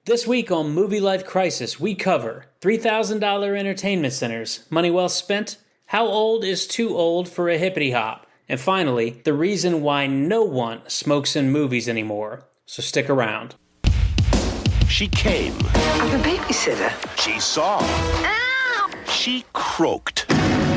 This week on Movie Life Crisis, we cover $3,000 entertainment centers, money well spent, how old is too old for a hippity hop, and finally, the reason why no one smokes in movies anymore. So stick around. She came. I'm a babysitter. She saw. Ow! She croaked.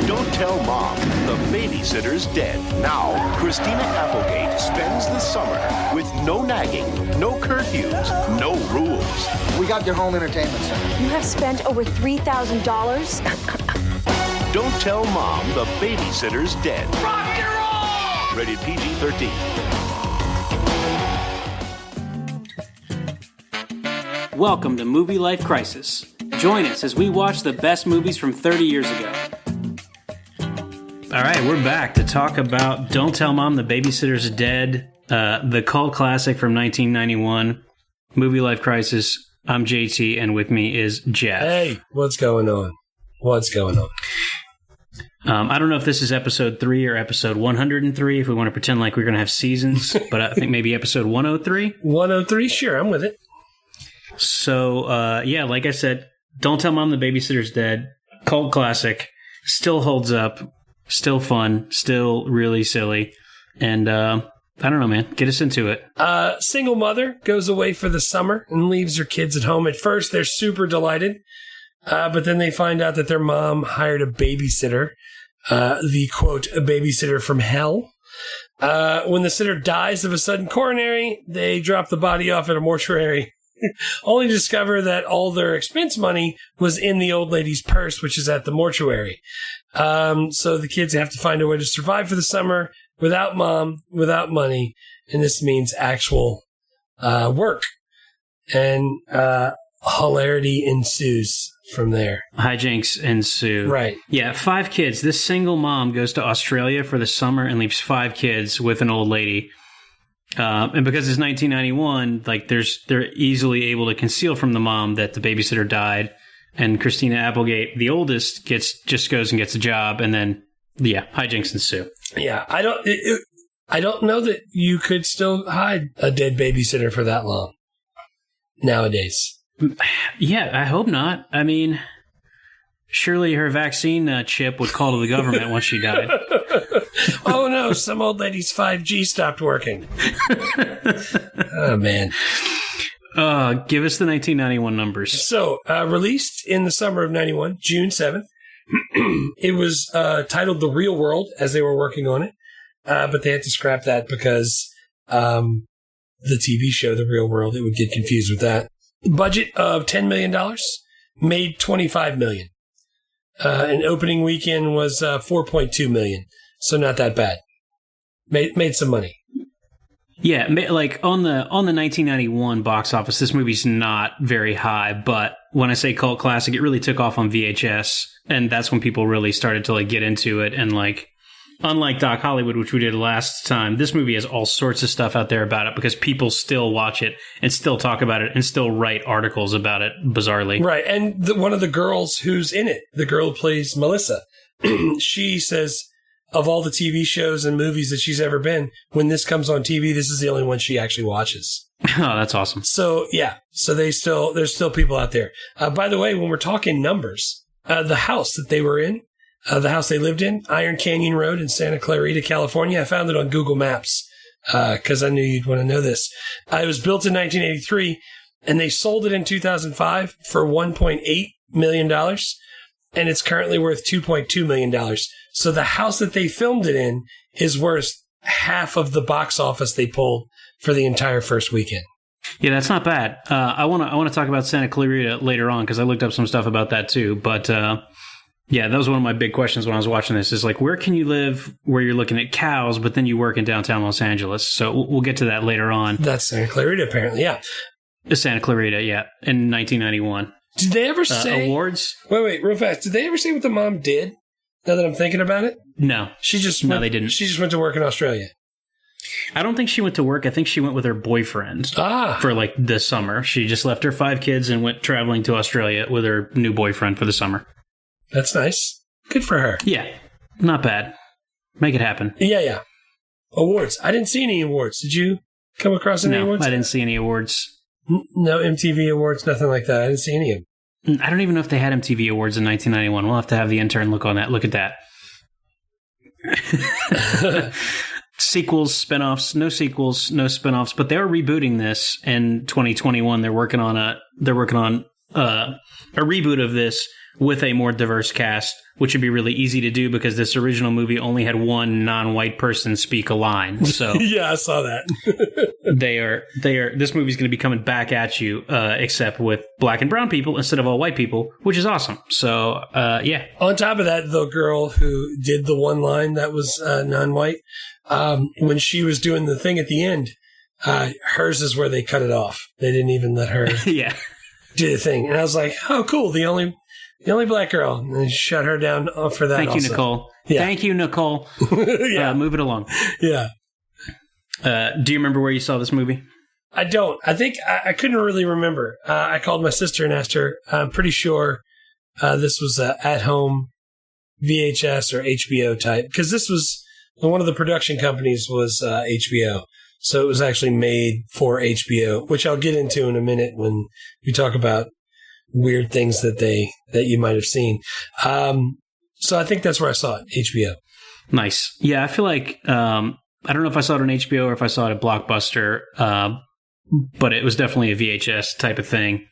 Don't tell Mom, the babysitter's dead. Now, Christina Applegate spends the summer with no nagging, no curfews, no rules. We got your home entertainment center. You have spent over $3,000? Don't tell Mom, the babysitter's dead. Rock and roll! Rated PG-13. Welcome to Movie Life Crisis. Join us as we watch the best movies from 30 years ago. All right, we're back to talk about Don't Tell Mom, the Babysitter's Dead, the cult classic from 1991, Movie Life Crisis. I'm JT, and with me is Jeff. Hey, what's going on? What's going on? I don't know if this is episode 3 or episode 103, if we want to pretend like we're going to have seasons, but I think maybe episode 103. 103, sure, I'm with it. So, yeah, like I said, Don't Tell Mom, the Babysitter's Dead, cult classic, still holds up. Still fun, still really silly, and I don't know, man. Get us into it. Single mother goes away for the summer and leaves her kids at home. At first, they're super delighted, but then they find out that their mom hired a babysitter, the, quote, a babysitter from hell. When the sitter dies of a sudden coronary, they drop the body off at a mortuary, only to discover that all their expense money was in the old lady's purse, which is at the mortuary. So the kids have to find a way to survive for the summer without mom, without money, and this means actual work. And hilarity ensues from there. Hijinks ensue. Right. Yeah, 5 kids. This single mom goes to Australia for the summer and leaves 5 kids with an old lady. And because it's 1991, like they're easily able to conceal from the mom that the babysitter died. And Christina Applegate, the oldest, just goes and gets a job, and then hijinks ensue. Yeah, I don't know that you could still hide a dead babysitter for that long nowadays. Yeah, I hope not. I mean, surely her vaccine chip would call to the government once she died. Oh no, some old lady's 5G stopped working. Oh man. Give us the 1991 numbers. So, released in the summer of 91, June 7th. It was titled The Real World as they were working on it, but they had to scrap that because the TV show, The Real World, it would get confused with that. Budget of $10 million, made $25 million. And opening weekend was $4.2 million, so not that bad. Made some money. Yeah, like on the 1991 box office, this movie's not very high, but when I say cult classic, it really took off on VHS, and that's when people really started to like get into it. And like, unlike Doc Hollywood, which we did last time, this movie has all sorts of stuff out there about it because people still watch it and still talk about it and still write articles about it, bizarrely. Right, and one of the girls who's in it, the girl who plays Melissa, she says, of all the TV shows and movies that she's ever been, when this comes on TV, this is the only one she actually watches. Oh, that's awesome. So, yeah. So there's still people out there. By the way, when we're talking numbers, the house that they were in, the house they lived in, Iron Canyon Road in Santa Clarita, California, I found it on Google Maps because I knew you'd want to know this. It was built in 1983, and they sold it in 2005 for $1.8 million, and it's currently worth $2.2 million. So the house that they filmed it in is worth half of the box office they pulled for the entire first weekend. Yeah, that's not bad. I want to talk about Santa Clarita later on because I looked up some stuff about that too. But yeah, that was one of my big questions when I was watching this is like, where can you live where you're looking at cows, but then you work in downtown Los Angeles? So we'll get to that later on. That's Santa Clarita, apparently, yeah. Santa Clarita, yeah, in 1991. Did they ever say... awards? Wait, real fast. Did they ever say what the mom did? Now that I'm thinking about it? No. No, they didn't. She just went to work in Australia. I don't think she went to work. I think she went with her boyfriend for like the summer. She just left her 5 kids and went traveling to Australia with her new boyfriend for the summer. That's nice. Good for her. Yeah. Not bad. Make it happen. Yeah. Awards. I didn't see any awards. Did you come across any awards? I didn't see any awards. No MTV Awards, nothing like that. I didn't see any of them. I don't even know if they had MTV Awards in 1991. We'll have to have the intern look on that. Look at that. Sequels, spinoffs, no sequels, no spinoffs, but they're rebooting this in 2021. They're working on a reboot of this with a more diverse cast, which would be really easy to do because this original movie only had one non-white person speak a line. So yeah, I saw that. this movie's going to be coming back at you, except with black and brown people instead of all white people, which is awesome. So, yeah. On top of that, the girl who did the one line that was non-white, when she was doing the thing at the end, hers is where they cut it off. They didn't even let her yeah. do the thing. And I was like, oh, cool. The only black girl. And they shut her down for that. Thank you, Nicole. Yeah. Thank you, Nicole. Yeah. Move it along. Yeah. Do you remember where you saw this movie? I don't. I think I couldn't really remember. I called my sister and asked her. I'm pretty sure this was at home VHS or HBO type, because this was one of the production companies was HBO. So it was actually made for HBO, which I'll get into in a minute when we talk about weird things that you might have seen. So I think that's where I saw it, HBO. Nice. Yeah, I feel like I don't know if I saw it on HBO or if I saw it at Blockbuster, but it was definitely a VHS type of thing.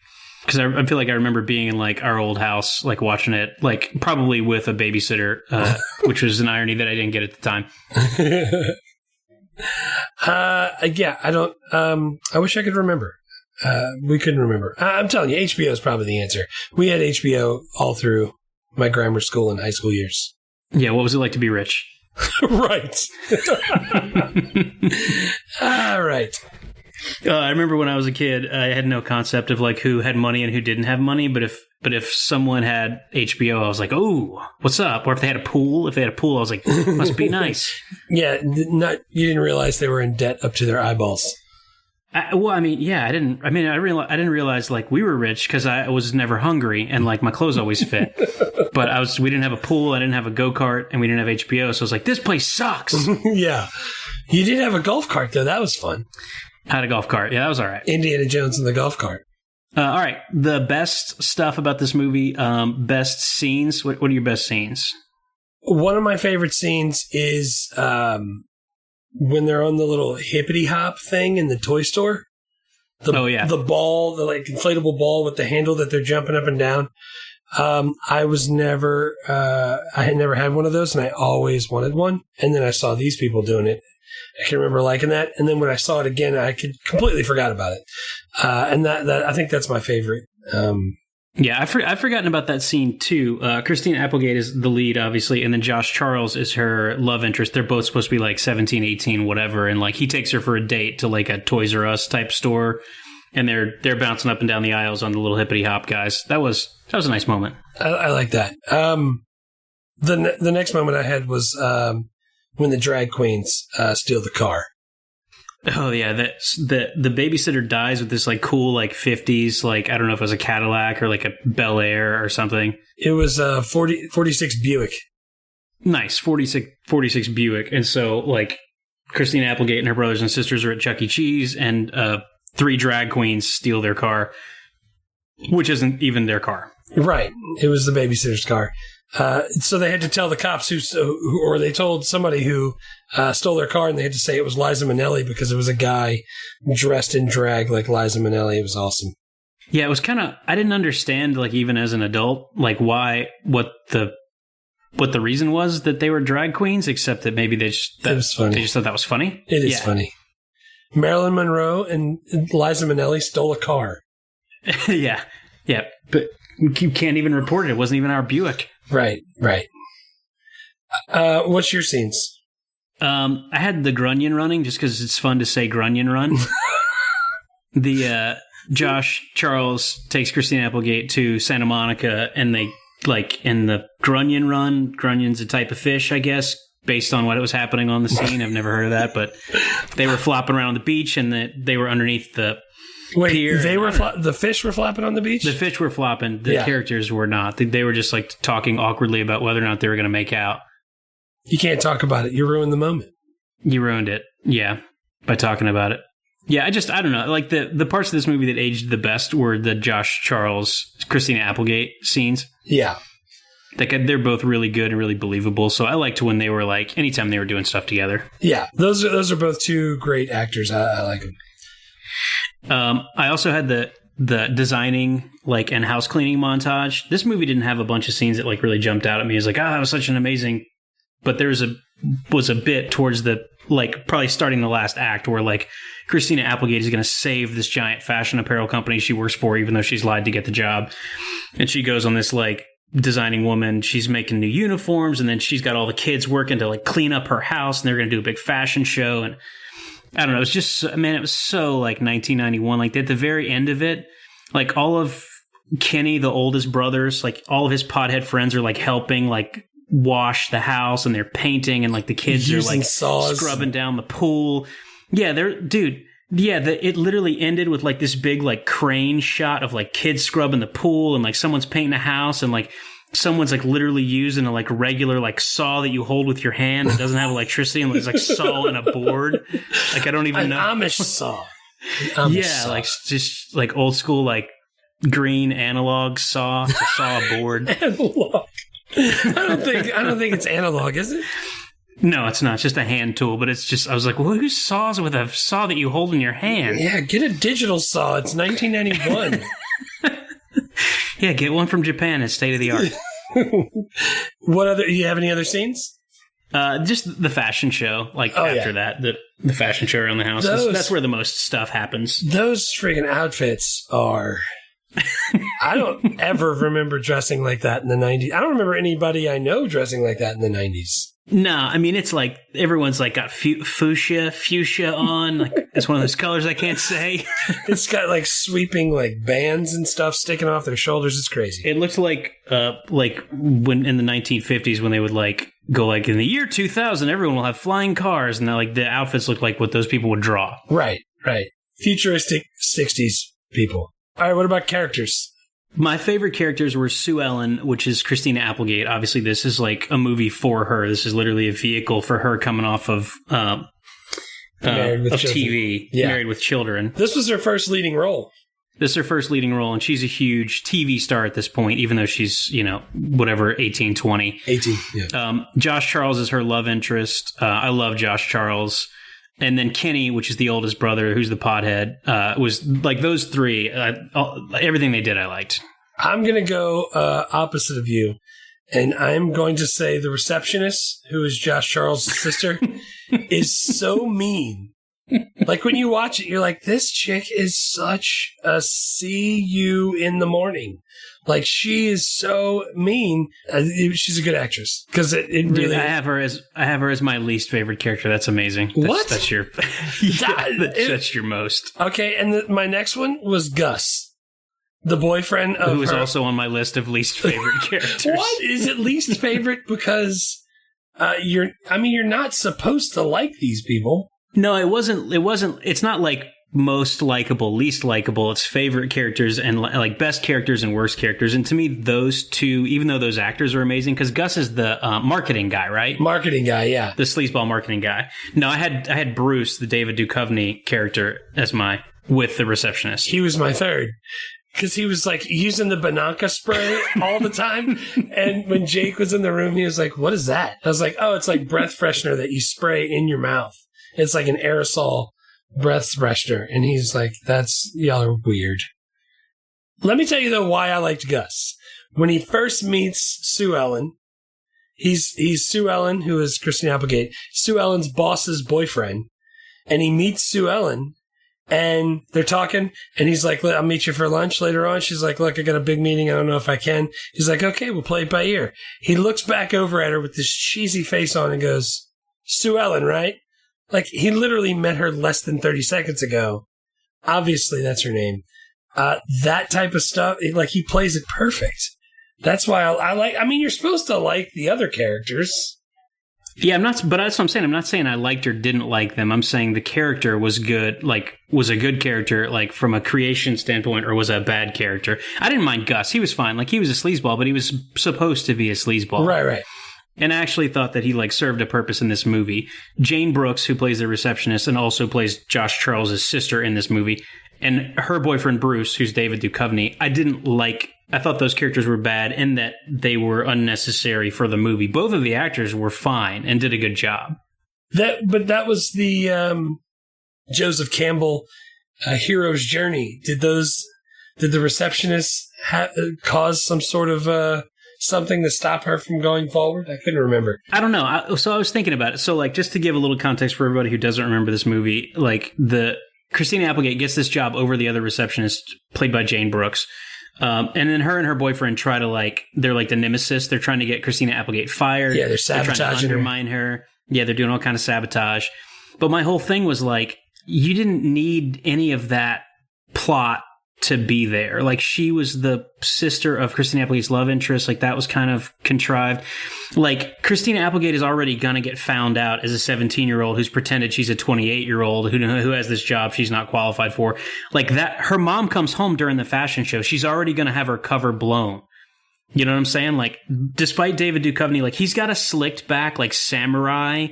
Because I feel like I remember being in like our old house, like watching it, like probably with a babysitter, which was an irony that I didn't get at the time. Yeah, I don't. I wish I could remember. We couldn't remember. I'm telling you, HBO is probably the answer. We had HBO all through my grammar school and high school years. Yeah, what was it like to be rich? Right. All right. I remember when I was a kid, I had no concept of like who had money and who didn't have money. But if someone had HBO, I was like, "Oh, what's up?" Or if they had a pool, I was like, "Must be nice." Yeah, you didn't realize they were in debt up to their eyeballs. I didn't realize like we were rich because I was never hungry and like my clothes always fit. But we didn't have a pool, I didn't have a go-kart, and we didn't have HBO. So I was like, this place sucks. Yeah, you did have a golf cart though. That was fun. I had a golf cart. Yeah, that was all right. Indiana Jones and the golf cart. All right. The best stuff about this movie, best scenes. What are your best scenes? One of my favorite scenes is when they're on the little hippity hop thing in the toy store. The ball, the like inflatable ball with the handle that they're jumping up and down. I had never had one of those, and I always wanted one. And then I saw these people doing it. I can remember liking that, and then when I saw it again, I completely forgot about it. And that I think that's my favorite. Yeah, I've forgotten about that scene too. Christina Applegate is the lead, obviously, and then Josh Charles is her love interest. They're both supposed to be like 17, 18, whatever, and like he takes her for a date to like a Toys R Us type store, and they're bouncing up and down the aisles on the little hippity hop guys. That was a nice moment. I like that. The next moment I had was when the drag queens steal the car. Oh yeah, the babysitter dies with this like cool like 50s, like I don't know if it was a Cadillac or like a Bel Air or something. It was a 46 Buick. Nice, 46 Buick. And so like Christina Applegate and her brothers and sisters are at Chuck E. Cheese, and 3 drag queens steal their car, which isn't even their car. Right. It was the babysitter's car. So they had to tell the cops or they told somebody who stole their car, and they had to say it was Liza Minnelli because it was a guy dressed in drag like Liza Minnelli. It was awesome. Yeah, it was kind of, I didn't understand, like even as an adult, like what the reason was that they were drag queens, except that maybe it was funny. They just thought that was funny. It is funny. Marilyn Monroe and Liza Minnelli stole a car. Yeah, but you can't even report it. It wasn't even our Buick. Right. What's your scenes? I had the Grunion running just because it's fun to say Grunion run. The Josh Charles takes Christina Applegate to Santa Monica, and they like in the Grunion run. Grunion's a type of fish, I guess, based on what was happening on the scene. I've never heard of that, but they were flopping around the beach, and they were underneath the pier. The fish were flopping on the beach? The fish were flopping. The characters were not. They were just like talking awkwardly about whether or not they were going to make out. You can't talk about it. You ruined the moment. You ruined it. Yeah. By talking about it. Yeah, I don't know. Like the parts of this movie that aged the best were the Josh Charles, Christina Applegate scenes. Yeah. Like they're both really good and really believable. So I liked when they were like, anytime they were doing stuff together. Yeah, those are both two great actors. I like them. I also had the designing like and house cleaning montage. This movie didn't have a bunch of scenes that like really jumped out at me. It was like, that was such an amazing. But there was a bit towards the like probably starting the last act where like Christina Applegate is going to save this giant fashion apparel company she works for, even though she's lied to get the job, and she goes on this like designing woman. She's making new uniforms, and then she's got all the kids working to like clean up her house, and they're going to do a big fashion show. And I don't know, it's just, man, it was so like 1991. Like at the very end of it, like all of Kenny, the oldest brothers, like all of his pothead friends are like helping like wash the house, and they're painting, and like the kids using are like saws, scrubbing down the pool. Yeah, it literally ended with like this big like crane shot of like kids scrubbing the pool, and like someone's painting a house, and like someone's like literally using a like regular like saw that you hold with your hand that doesn't have electricity, and there's like saw and a board. Like I don't even know. Amish saw. Yeah, like just like old school like green analog saw to saw a board. Analog. I don't think it's analog, is it? No, it's not. It's just a hand tool, but it's just, I was like, well, who saws with a saw that you hold in your hand? Yeah, get a digital saw. It's 1991. Yeah, get one from Japan. It's state of the art. What other, you have any other scenes? Just the fashion show. Like after that, the fashion show around the house. That's where the most stuff happens. Those friggin' outfits are... I don't ever remember dressing like that in the 90s. I don't remember anybody I know dressing like that in the 90s. No, I mean, it's like everyone's like got fuchsia on. Like it's one of those colors I can't say. It's got like sweeping like bands and stuff sticking off their shoulders. It's crazy. It looks like when in the 1950s when they would like go like in the year 2000, everyone will have flying cars, and like the outfits look like what those people would draw. Right. Futuristic 60s people. All right, what about characters? My favorite characters were Sue Ellen, which is Christina Applegate. Obviously, this is like a movie for her. This is literally a vehicle for her coming off of TV, Married with Children. This was her first leading role. This is her first leading role, and she's a huge TV star at this point, even though she's, 18, 20. 18, yeah. Josh Charles is her love interest. I love Josh Charles. And then Kenny, which is the oldest brother, who's the pothead, was like those three. Everything they did, I liked. I'm going to go opposite of you. And I'm going to say the receptionist, who is Josh Charles' sister, is so mean. Like when you watch it, you're like, this chick is such a see you in the morning. Like she is so mean. She's a good actress because it really. Dude, I have her as my least favorite character. That's amazing. That's your. That's your most. Okay, and my next one was Gus, the boyfriend of who was also on my list of least favorite characters. What is it least favorite? Because you're not supposed to like these people. No, it wasn't. It's not like most likable, least likable. It's favorite characters and like best characters and worst characters. And to me, those two, even though those actors are amazing, because Gus is the marketing guy, right? Marketing guy, yeah. The sleazeball marketing guy. No, I had Bruce, the David Duchovny character, as with the receptionist. He was my third. Because he was like using the Binaca spray all the time. And when Jake was in the room, he was like, what is that? I was like, oh, it's like breath freshener that you spray in your mouth. It's like an aerosol breath freshener. And he's like, y'all are weird. Let me tell you though why I liked Gus. When he first meets Sue Ellen, he's Sue Ellen, who is Christina Applegate, Sue Ellen's boss's boyfriend. And he meets Sue Ellen and they're talking and he's like, I'll meet you for lunch later on. She's like, look, I got a big meeting. I don't know if I can. He's like, okay, we'll play it by ear. He looks back over at her with this cheesy face on and goes, Sue Ellen, right? Like, he literally met her less than 30 seconds ago. Obviously, that's her name. That type of stuff, like, he plays it perfect. That's why I like, you're supposed to like the other characters. Yeah, but that's what I'm saying. I'm not saying I liked or didn't like them. I'm saying the character was good, like, was a good character, like, from a creation standpoint, or was a bad character. I didn't mind Gus. He was fine. Like, he was a sleazeball, but he was supposed to be a sleazeball. Right. And I actually thought that he like served a purpose in this movie. Jane Brooks, who plays the receptionist and also plays Josh Charles' sister in this movie, and her boyfriend Bruce, who's David Duchovny, I thought those characters were bad in that they were unnecessary for the movie. Both of the actors were fine and did a good job. But that was the Joseph Campbell hero's journey. Did the receptionists cause some sort of something to stop her from going forward? I couldn't remember. I don't know. So I was thinking about it. So like, just to give a little context for everybody who doesn't remember this movie, like Christina Applegate gets this job over the other receptionist played by Jane Brooks. And then her and her boyfriend try to they're like the nemesis. They're trying to get Christina Applegate fired. Yeah, they're sabotaging trying to undermine her. Yeah, they're doing all kind of sabotage. But my whole thing was like, you didn't need any of that plot to be there. Like, she was the sister of Christina Applegate's love interest. Like, that was kind of contrived. Like, Christina Applegate is already going to get found out as a 17-year-old who's pretended she's a 28-year-old who has this job she's not qualified for. Like, that, her mom comes home during the fashion show. She's already going to have her cover blown. You know what I'm saying? Like, despite David Duchovny, like, he's got a slicked back, like, samurai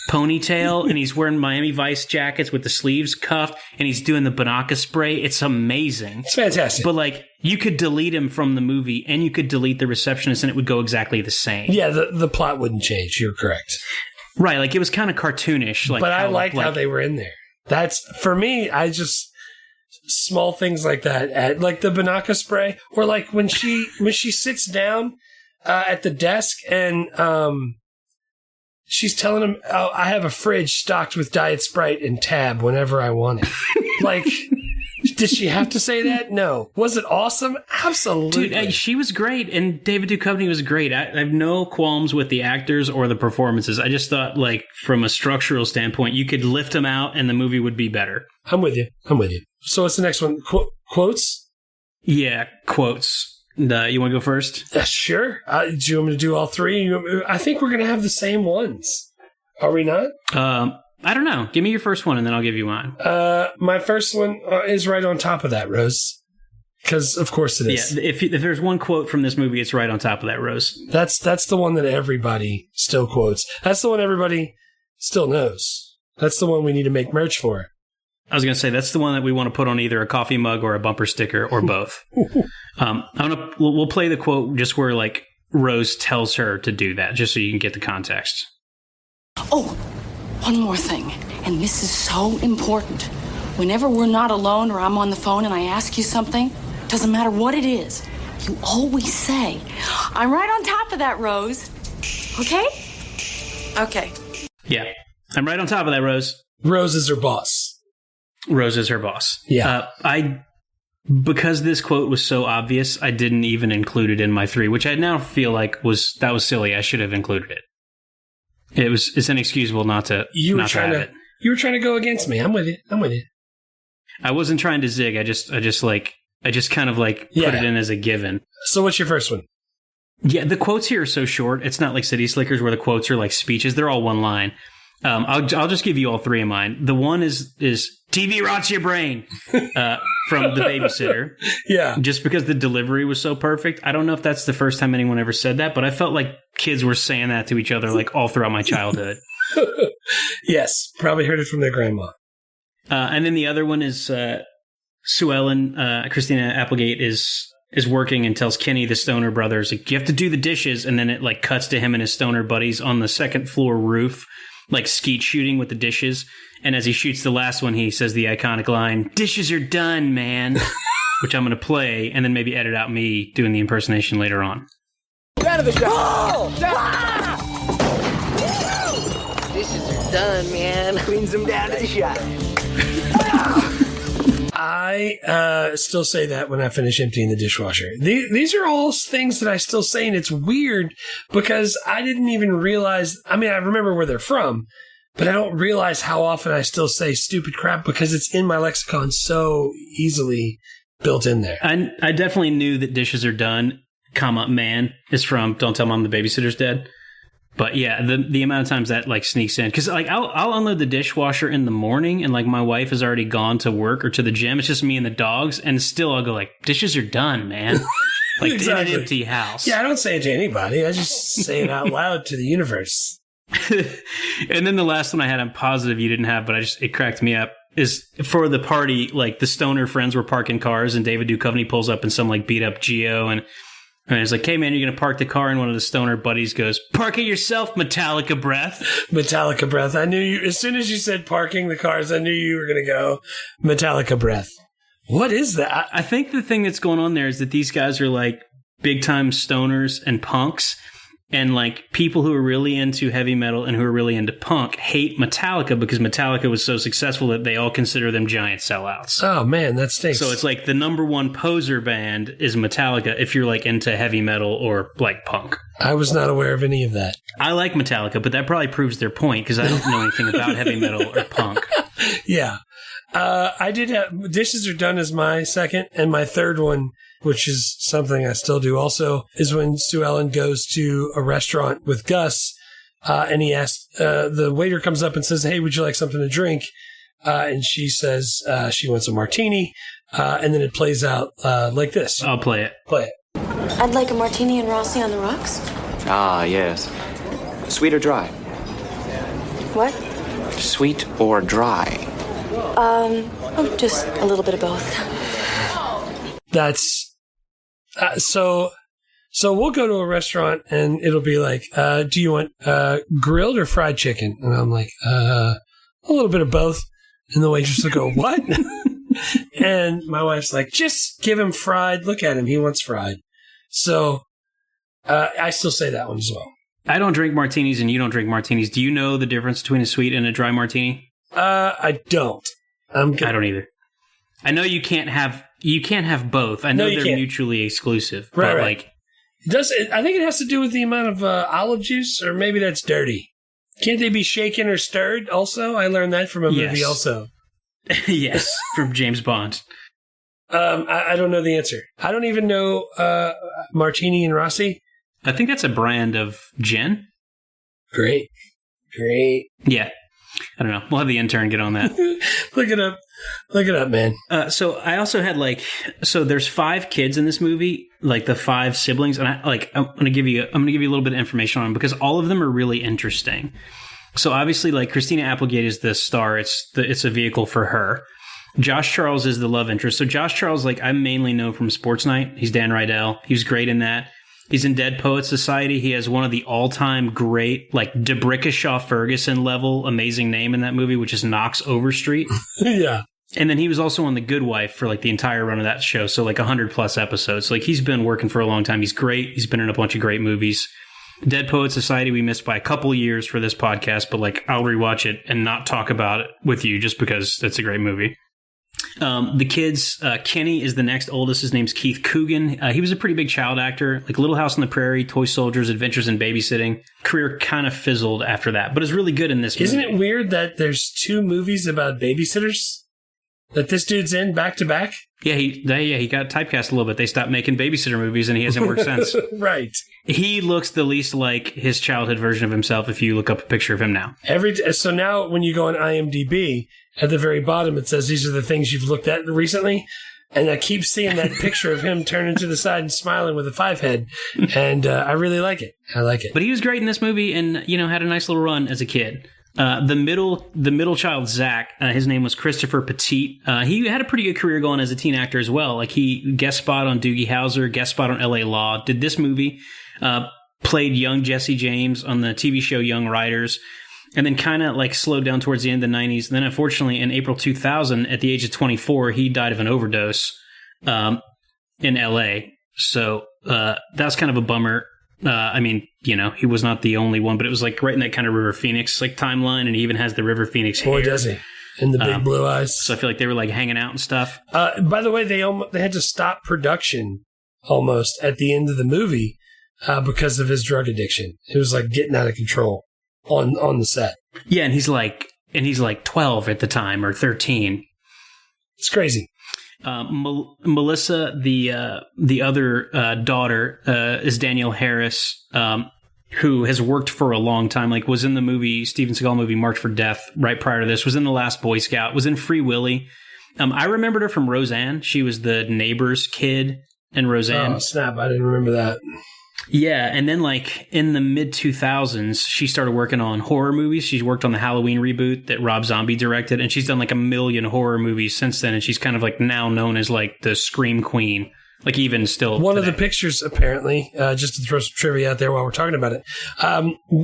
ponytail, and he's wearing Miami Vice jackets with the sleeves cuffed, and he's doing the Binaca spray. It's amazing. It's fantastic. But, like, you could delete him from the movie, and you could delete the receptionist, and it would go exactly the same. Yeah, the plot wouldn't change. You're correct. Right, like, it was kind of cartoonish. Like, but I liked how they were in there. That's, for me, small things like that, like the Binaca spray, or like when she sits down at the desk and she's telling him, "Oh, I have a fridge stocked with Diet Sprite and Tab whenever I want it." Like, did she have to say that? No. Was it awesome? Absolutely. Dude, she was great, and David Duchovny was great. I have no qualms with the actors or the performances. I just thought, like, from a structural standpoint, you could lift them out and the movie would be better. I'm with you. So what's the next one? Quotes? Yeah, quotes. You want to go first? Sure. Do you want me to do all three? I think we're going to have the same ones. Are we not? I don't know. Give me your first one, and then I'll give you mine. My first one is right on top of that, Rose. Because, of course, it is. Yeah, if there's one quote from this movie, it's right on top of that, Rose. That's the one that everybody still quotes. That's the one everybody still knows. That's the one we need to make merch for. I was going to say, that's the one that we want to put on either a coffee mug or a bumper sticker or both. We'll play the quote just where, like, Rose tells her to do that, just so you can get the context. Oh, one more thing, and this is so important. Whenever we're not alone or I'm on the phone and I ask you something, doesn't matter what it is, you always say, "I'm right on top of that, Rose." Okay? Okay. Yeah. I'm right on top of that, Rose. Rose is her boss. Rose is her boss. Yeah. Because this quote was so obvious, I didn't even include it in my three, which I now feel like was silly. I should have included it. It's inexcusable not to have it. You were trying to go against me. I'm with you. I wasn't trying to zig. I just kind of like put it in as a given. So what's your first one? Yeah, the quotes here are so short. It's not like City Slickers where the quotes are like speeches. They're all one line. I'll just give you all three of mine. The one is TV rots your brain from The Babysitter. Yeah. Just because the delivery was so perfect. I don't know if that's the first time anyone ever said that, but I felt like kids were saying that to each other like all throughout my childhood. Yes. Probably heard it from their grandma. And then the other one is Sue Ellen, Christina Applegate is working and tells Kenny, the stoner brothers, like, you have to do the dishes. And then it like cuts to him and his stoner buddies on the second floor roof, like skeet shooting with the dishes. And as he shoots the last one, he says the iconic line, "Dishes are done, man," which I'm going to play and then maybe edit out me doing the impersonation later on. Out of the shot. Oh! Dishes are done, man. Cleans them down to the shot. I still say that when I finish emptying the dishwasher. These are all things that I still say, and it's weird because I didn't even realize. I mean, I remember where they're from, but I don't realize how often I still say stupid crap because it's in my lexicon so easily built in there. I definitely knew that dishes are done, man, is from Don't Tell Mom the Babysitter's Dead. But yeah, the amount of times that like sneaks in, because like I'll unload the dishwasher in the morning and like my wife has already gone to work or to the gym. It's just me and the dogs, and still I'll go like, "Dishes are done, man." Like in an empty house. Yeah, I don't say it to anybody. I just say it out loud to the universe. And then the last one I had, I'm positive you didn't have, but it cracked me up, is for the party, like the stoner friends were parking cars and David Duchovny pulls up in some like beat up Geo and he's like, hey man, you're going to park the car, and one of the stoner buddies goes, park it yourself, Metallica breath. Metallica breath. I knew you, as soon as you said parking the cars, I knew you were going to go Metallica breath. What is that? I think the thing that's going on there is that these guys are like big time stoners and punks. And like people who are really into heavy metal and who are really into punk hate Metallica because Metallica was so successful that they all consider them giant sellouts. Oh man, that stinks. So it's like the number one poser band is Metallica if you're like into heavy metal or like punk. I was not aware of any of that. I like Metallica, but that probably proves their point because I don't know anything about heavy metal or punk. Yeah. I did have Dishes Are Done as my second, and my third one, which is something I still do also, is when Sue Ellen goes to a restaurant with Gus, and he asks, the waiter comes up and says, hey, would you like something to drink? And she says she wants a martini, and then it plays out like this. I'll play it. Play it. I'd like a martini and Rossi on the rocks. Ah, yes. Sweet or dry? What? Sweet or dry? Just a little bit of both. That's so we'll go to a restaurant and it'll be like, do you want grilled or fried chicken? And I'm like, a little bit of both. And the waitress will go, what? And my wife's like, just give him fried. Look at him. He wants fried. So I still say that one as well. I don't drink martinis and you don't drink martinis. Do you know the difference between a sweet and a dry martini? I don't. I don't either. I know you can't have both. I know they're mutually exclusive. Right, but right. like, I think it has to do with the amount of olive juice, or maybe that's dirty. Can't they be shaken or stirred also? I learned that from a movie also. Yes, from James Bond. I don't know the answer. I don't even know Martini and Rossi. I think that's a brand of gin. Great. Yeah. I don't know. We'll have the intern get on that. Look it up, man. So I also had there's 5 kids in this movie, like the 5 siblings, and I'm gonna give you a little bit of information on them because all of them are really interesting. So obviously, like Christina Applegate is the star. It's a vehicle for her. Josh Charles is the love interest. So Josh Charles, like I mainly know from Sports Night. He's Dan Rydell. He was great in that. He's in Dead Poets Society. He has one of the all-time great, like DeBrickashaw Ferguson level amazing name in that movie, which is Knox Overstreet. Yeah. And then he was also on The Good Wife for like the entire run of that show. So like 100 plus episodes. Like he's been working for a long time. He's great. He's been in a bunch of great movies. Dead Poets Society we missed by a couple of years for this podcast, but like I'll rewatch it and not talk about it with you just because it's a great movie. The kids, Kenny is the next oldest. His name's Keith Coogan. He was a pretty big child actor, like Little House on the Prairie, Toy Soldiers, Adventures in Babysitting. Career kind of fizzled after that, but is really good in this movie. Isn't it weird that there's 2 movies about babysitters that this dude's in back to back? Yeah, he got typecast a little bit. They stopped making babysitter movies, and he hasn't worked since. Right. He looks the least like his childhood version of himself if you look up a picture of him now. So now when you go on IMDb, at the very bottom it says these are the things you've looked at recently, and I keep seeing that picture of him turning to the side and smiling with a 5 head, and I really like it. I like it. But he was great in this movie, and had a nice little run as a kid. The middle child, Zach, his name was Christopher Petit. He had a pretty good career going as a teen actor as well. Like he guest spot on Doogie Howser, guest spot on LA Law, did this movie, played young Jesse James on the TV show Young Riders, and then kind of like slowed down towards the end of the 90s. And then unfortunately in April 2000, at the age of 24, he died of an overdose in LA. So that's kind of a bummer. He was not the only one, but it was like right in that kind of River Phoenix like timeline, and he even has the River Phoenix hair. Boy, does he. And the big blue eyes. So I feel like they were like hanging out and stuff. By the way, they had to stop production almost at the end of the movie because of his drug addiction. It was like getting out of control on the set. Yeah, and he's like 12 at the time or 13. It's crazy. Melissa, the other daughter, is Danielle Harris, who has worked for a long time. Like was in the movie Steven Seagal movie March for Death right prior to this. Was in The Last Boy Scout. Was in Free Willy. I remembered her from Roseanne. She was the neighbor's kid and Roseanne. Oh, snap. I didn't remember that. Yeah, and then like in the mid-2000s, she started working on horror movies. She's worked on the Halloween reboot that Rob Zombie directed, and she's done like 1 million horror movies since then, and she's kind of like now known as like the Scream Queen. Like even still One today. of the pictures, apparently, just to throw some trivia out there while we're talking about it,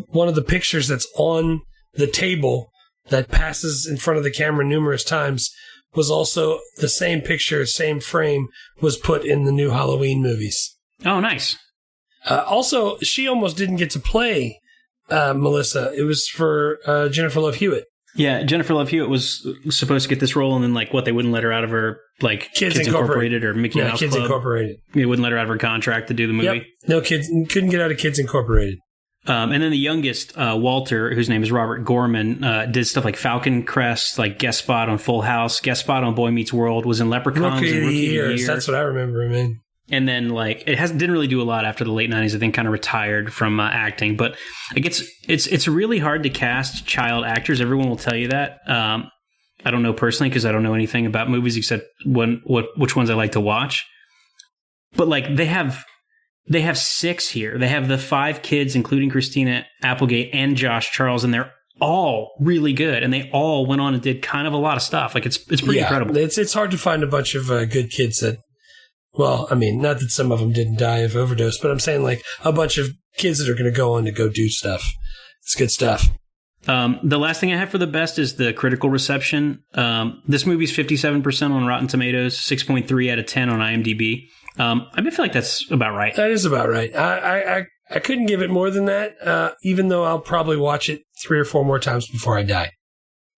one of the pictures that's on the table that passes in front of the camera numerous times was also the same picture, same frame, was put in the new Halloween movies. Oh, nice. Also, she almost didn't get to play Melissa. It was for Jennifer Love Hewitt. Yeah, Jennifer Love Hewitt was supposed to get this role, and then like they wouldn't let her out of her like Kids Incorporated or Mickey Mouse Kids Club. Incorporated. They wouldn't let her out of her contract to do the movie. Yep. No kids, couldn't get out of Kids Incorporated. And then the youngest, Walter, whose name is Robert Gorman, did stuff like Falcon Crest, like guest spot on Full House, guest spot on Boy Meets World, was in Leprechauns. Rookie and of the Year. Year. That's what I remember him in. And then like didn't really do a lot after the late 90s. I think kind of retired from acting. But like it's really hard to cast child actors. Everyone will tell you that. I don't know personally because I don't know anything about movies except which ones I like to watch. But like they have 6 here. They have the 5 kids, including Christina Applegate and Josh Charles, and they're all really good. And they all went on and did kind of a lot of stuff. Like it's pretty incredible. It's hard to find a bunch of good kids that. Well, I mean, not that some of them didn't die of overdose, but I'm saying like a bunch of kids that are going to go on to go do stuff. It's good stuff. The last thing I have for the best is the critical reception. This movie's 57% on Rotten Tomatoes, 6.3 out of 10 on IMDb. I feel like that's about right. That is about right. I couldn't give it more than that, even though I'll probably watch it 3 or 4 more times before I die.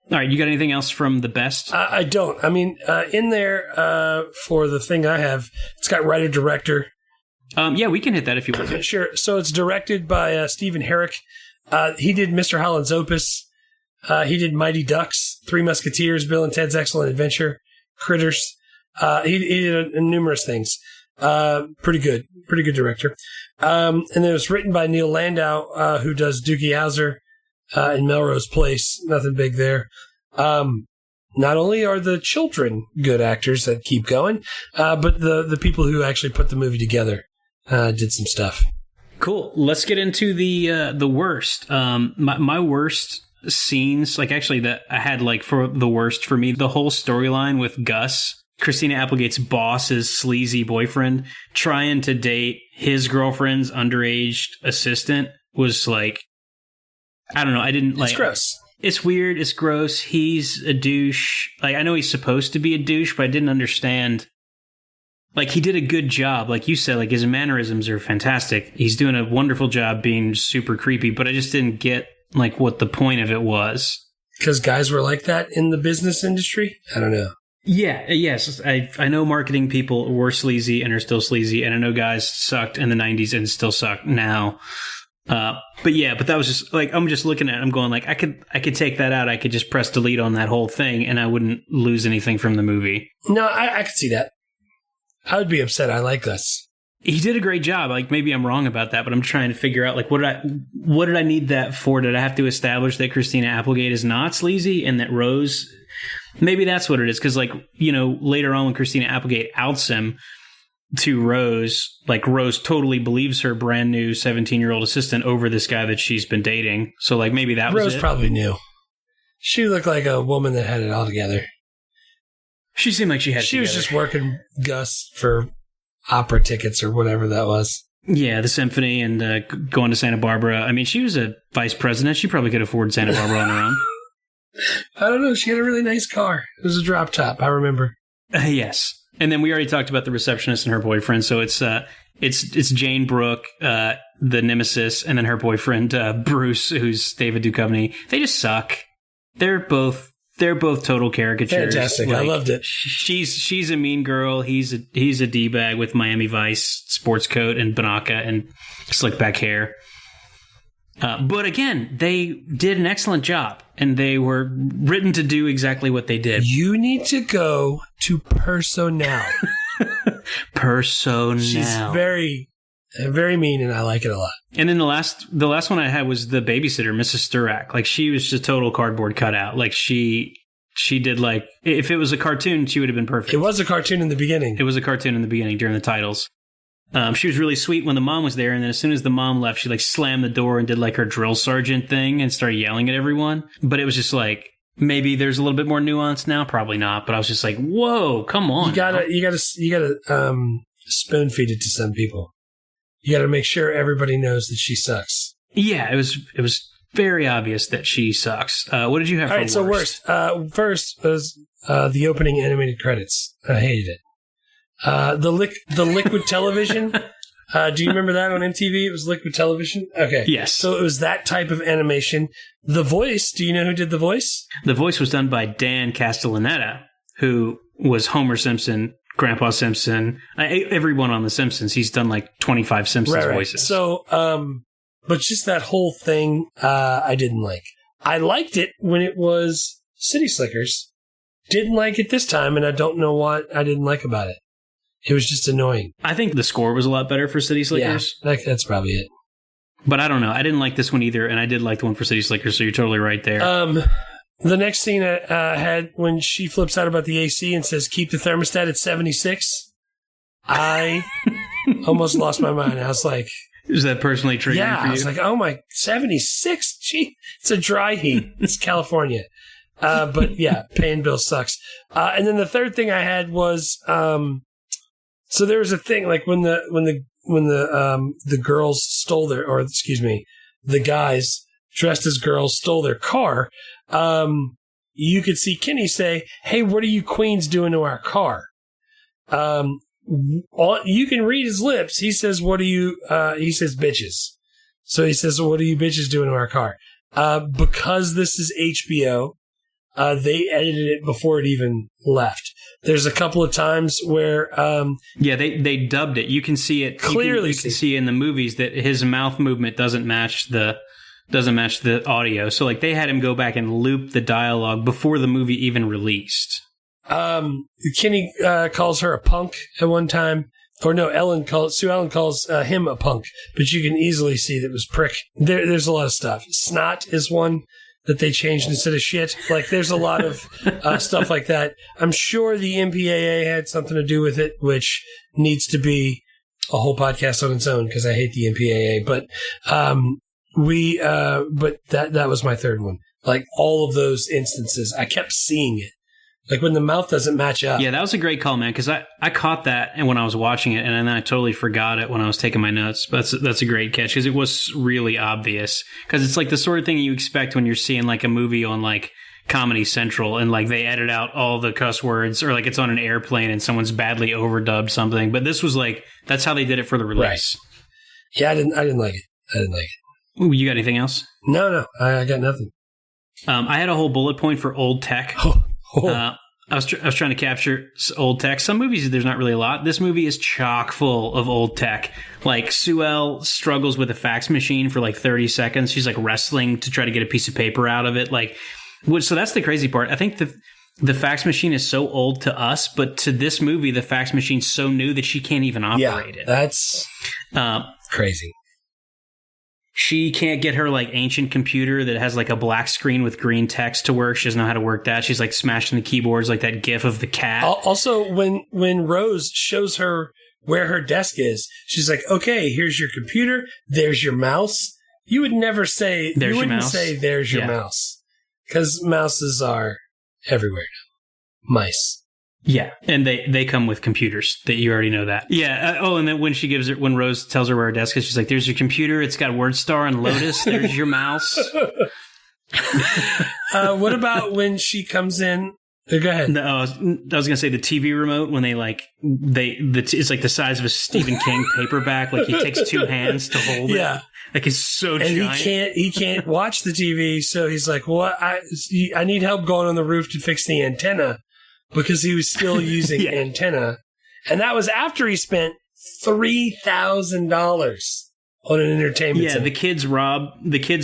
All right, you got anything else from the best? I don't. I mean, in there for the thing I have, it's got writer-director. Yeah, we can hit that if you want to. Sure. So it's directed by Stephen Herrick. He did Mr. Holland's Opus. He did Mighty Ducks, Three Musketeers, Bill and Ted's Excellent Adventure, Critters. He did numerous things. Pretty good director. And it was written by Neil Landau, who does Doogie Howser in Melrose Place. Nothing big there. Not only are the children good actors that keep going, but the people who actually put the movie together did some stuff. Cool. Let's get into the worst. My worst scenes, like actually that I had like for the worst for me, the whole storyline with Gus, Christina Applegate's boss's sleazy boyfriend, trying to date his girlfriend's underage assistant was like, I don't know. I didn't like. It's gross. It's weird. It's gross. He's a douche. Like I know he's supposed to be a douche, but I didn't understand. Like he did a good job, like you said. Like his mannerisms are fantastic. He's doing a wonderful job being super creepy. But I just didn't get like what the point of it was. Because guys were like that in the business industry. I don't know. Yeah. Yes. I know marketing people were sleazy and are still sleazy, and I know guys sucked in the 90s and still suck now. But that was just like, I'm just looking at it, I'm going like, I could take that out. I could just press delete on that whole thing and I wouldn't lose anything from the movie. No, I could see that. I would be upset. I like Gus. He did a great job. Like maybe I'm wrong about that, but I'm trying to figure out like, what did I need that for? Did I have to establish that Christina Applegate is not sleazy and that Rose, maybe that's what it is. Cause like, you know, later on when Christina Applegate outs him to Rose, like Rose totally believes her brand new 17-year-old assistant over this guy that she's been dating. So like maybe that was Rose probably knew. She looked like a woman that had it all together. She seemed like she had it She together. was just working Gus for opera tickets or whatever that was. Yeah, the symphony and going to Santa Barbara. I mean, she was a vice president. She probably could afford Santa Barbara on her own. I don't know. She had a really nice car. It was a drop top. I remember. Yes. And then we already talked about the receptionist and her boyfriend. So it's Jane Brooke, the nemesis, and then her boyfriend, Bruce, who's David Duchovny. They just suck. They're both total caricatures. Fantastic. Like, I loved it. She's a mean girl. He's a D-bag with Miami Vice sports coat and Binaca and slick back hair. But again, they did an excellent job, and they were written to do exactly what they did. You need to go to Personnel. Personnel. She's very, very mean, and I like it a lot. And then the last one I had was the babysitter, Mrs. Sturak. Like she was just total cardboard cutout. Like she did like, if it was a cartoon, she would have been perfect. It was a cartoon in the beginning. It was a cartoon in the beginning during the titles. She was really sweet when the mom was there, and then as soon as the mom left, she like slammed the door and did like her drill sergeant thing and started yelling at everyone. But it was just like, maybe there's a little bit more nuance now, probably not. But I was just like, whoa, come on! You gotta spoon feed it to some people. You gotta make sure everybody knows that she sucks. Yeah, it was very obvious that she sucks. What did you have? All right, so worst. First was the opening animated credits. I hated it. The liquid television. Do you remember that on MTV? It was liquid television. Okay. Yes. So it was that type of animation. The voice. Do you know who did the voice? The voice was done by Dan Castellaneta, who was Homer Simpson, Grandpa Simpson, everyone on The Simpsons. He's done like 25 Simpsons voices. So, but just that whole thing, I didn't like. I liked it when it was City Slickers. Didn't like it this time, and I don't know what I didn't like about it. It was just annoying. I think the score was a lot better for City Slickers. Yeah, that's probably it. But I don't know. I didn't like this one either, and I did like the one for City Slickers, so you're totally right there. The next scene I had when she flips out about the AC and says, keep the thermostat at 76, I almost lost my mind. I was like... Is that personally triggering for you? Yeah, I was like, oh my, 76? Gee, it's a dry heat. It's California. But yeah, paying bills sucks. And then the third thing I had was... So there was a thing like when the girls stole the guys dressed as girls stole their car. You could see Kenny say, "Hey, what are you queens doing to our car?" You can read his lips. He says, "What are you?" He says, "Bitches." So he says, "What are you bitches doing to our car?" Because this is HBO, they edited it before it even left. There's a couple of times where... they dubbed it. You can see it clearly. You can see in the movies that his mouth movement doesn't match the audio. So like they had him go back and loop the dialogue before the movie even released. Kenny calls her a punk at one time. Or no, Sue Ellen calls him a punk. But you can easily see that it was prick. There's a lot of stuff. Snot is one that they changed instead of shit. Like, there's a lot of stuff like that. I'm sure the MPAA had something to do with it, which needs to be a whole podcast on its own because I hate the MPAA. But that was my third one. Like, all of those instances, I kept seeing it. Like when the mouth doesn't match up. Yeah, that was a great call, man, because I caught that and when I was watching it, and then I totally forgot it when I was taking my notes. But that's a great catch, because it was really obvious. Because it's like the sort of thing you expect when you're seeing like a movie on like Comedy Central, and like they edit out all the cuss words, or like it's on an airplane and someone's badly overdubbed something. But this was like, that's how they did it for the release. Right. Yeah, I didn't like it. Ooh, you got anything else? No, I got nothing. I had a whole bullet point for old tech. I was trying to capture old tech. Some movies, there's not really a lot. This movie is chock full of old tech. Like, Sue Ellen struggles with a fax machine for like 30 seconds. She's like wrestling to try to get a piece of paper out of it. Like, so that's the crazy part. I think the fax machine is so old to us, but to this movie, the fax machine's so new that she can't even operate it. That's crazy. She can't get her like ancient computer that has like a black screen with green text to work. She doesn't know how to work that. She's like smashing the keyboards like that gif of the cat. Also, when Rose shows her where her desk is, she's like, "Okay, here's your computer. There's your mouse." You would never say there's your mouse, because mouses are everywhere now. Mice. Yeah, and they come with computers. That you already know that. Yeah. And then when Rose tells her where her desk is, she's like, "There's your computer. It's got WordStar and Lotus. There's your mouse." What about when she comes in? Go ahead. No, I was gonna say the TV remote when it's like the size of a Stephen King paperback. Like he takes two hands to hold it. Yeah. Like it's so and giant. He can't watch the TV, so he's like, "What? I need help going on the roof to fix the antenna." Because he was still using antenna. And that was after he spent $3,000 on an entertainment center. The kids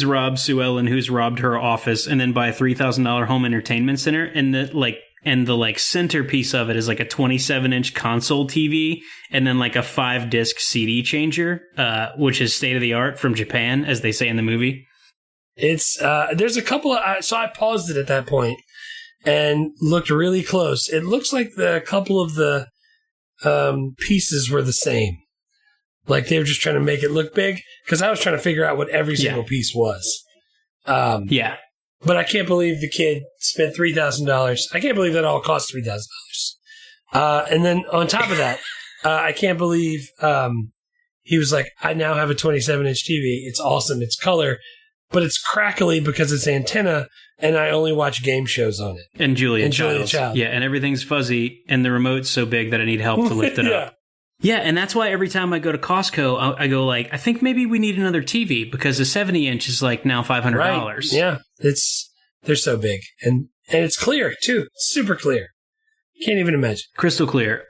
rob Sue Ellen, who's robbed her office, and then buy a $3,000 home entertainment center. And the centerpiece of it is like a 27-inch console TV, and then like a 5-disc CD changer, which is state of the art from Japan, as they say in the movie. It's there's a couple of so I paused it at that point and looked really close. It looks like a couple of the pieces were the same. Like they were just trying to make it look big because I was trying to figure out what every single piece was. Yeah. But I can't believe the kid spent $3,000. I can't believe that all cost $3,000. And then on top of that, I can't believe he was like, I now have a 27-inch TV. It's awesome. It's color, but it's crackly because it's antenna, and I only watch game shows on it. And Julia Child. Yeah, and everything's fuzzy, and the remote's so big that I need help to lift it up. Yeah, and that's why every time I go to Costco, I go like, I think maybe we need another TV because the 70-inch is like now $500. Right. Yeah, they're so big. And it's clear, too. Super clear. Can't even imagine. Crystal clear.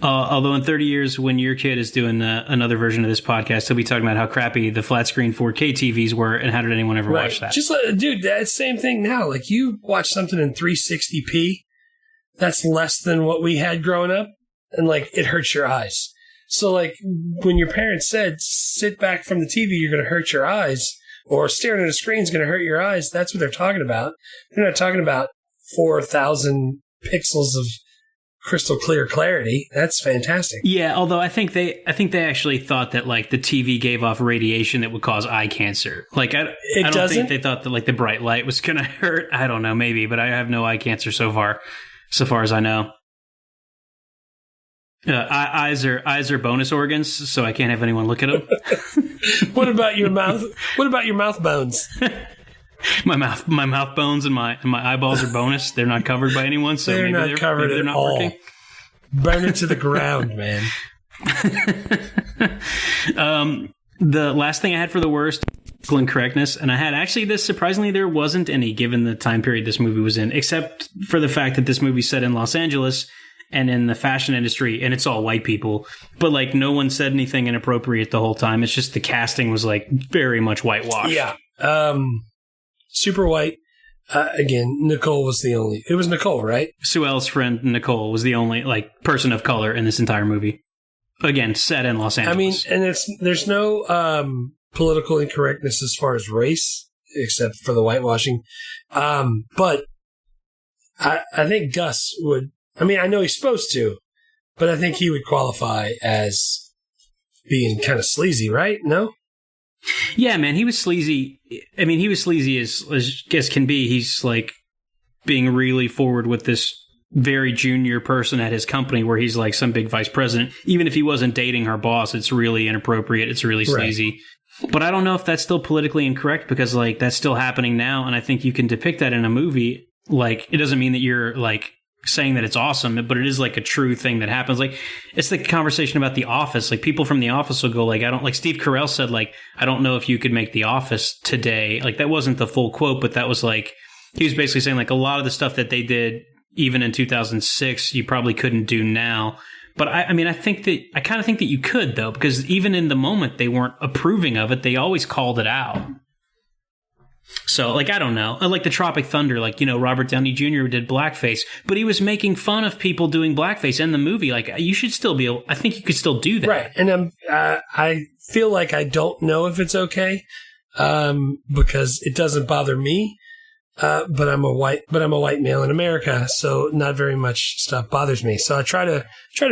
Although in 30 years, when your kid is doing another version of this podcast, he'll be talking about how crappy the flat screen 4K TVs were and how did anyone ever watch that? Just, dude, that's the same thing now. Like, you watch something in 360p, that's less than what we had growing up, and, like, it hurts your eyes. So, like, when your parents said, sit back from the TV, you're going to hurt your eyes, or staring at a screen is going to hurt your eyes, that's what they're talking about. They're not talking about 4,000 pixels of crystal clear clarity. That's fantastic. Yeah, although I think they actually thought that like the TV gave off radiation that would cause eye cancer. Like I don't think they thought that like the bright light was going to hurt. I don't know, maybe, but I have no eye cancer so far as I know. Eyes are bonus organs, so I can't have anyone look at them. What about your mouth? What about your mouth bones? My mouth bones and my eyeballs are bonus. They're not covered by anyone, so they're maybe not covered they're at not all. working. Burn it to the ground, man. The last thing I had for the worst, incorrectness, and I had actually this surprisingly there wasn't any given the time period this movie was in, except for the fact that this movie's set in Los Angeles and in the fashion industry, and it's all white people. But like no one said anything inappropriate the whole time. It's just the casting was like very much whitewashed. Yeah. Super white. Again, Nicole was the only. It was Nicole, right? Sue Ellis' friend Nicole was the only like person of color in this entire movie. Again, set in Los Angeles. I mean, and there's no political incorrectness as far as race, except for the whitewashing. But I think Gus would. I mean, I know he's supposed to, but I think he would qualify as being kind of sleazy, right? No. Yeah, man, he was sleazy. I mean, he was sleazy as can be. He's like being really forward with this very junior person at his company where he's like some big vice president. Even if he wasn't dating her boss, it's really inappropriate. It's really sleazy. Right. But I don't know if that's still politically incorrect because like that's still happening now. And I think you can depict that in a movie. Like, it doesn't mean that you're like saying that it's awesome, but it is like a true thing that happens. Like, it's the conversation about The Office. Like, people from The Office will go like, Steve Carell said, like, I don't know if you could make The Office today. Like, that wasn't the full quote, but that was like, he was basically saying like a lot of the stuff that they did even in 2006, you probably couldn't do now. But I kind of think that you could though, because even in the moment they weren't approving of it. They always called it out. So, like, I don't know. Like the Tropic Thunder, like, you know, Robert Downey Jr. did blackface, but he was making fun of people doing blackface in the movie. Like, you should still be able, I think you could still do that. Right. And I feel like I don't know if it's okay, because it doesn't bother me. But I'm a white male in America, so not very much stuff bothers me. So I try to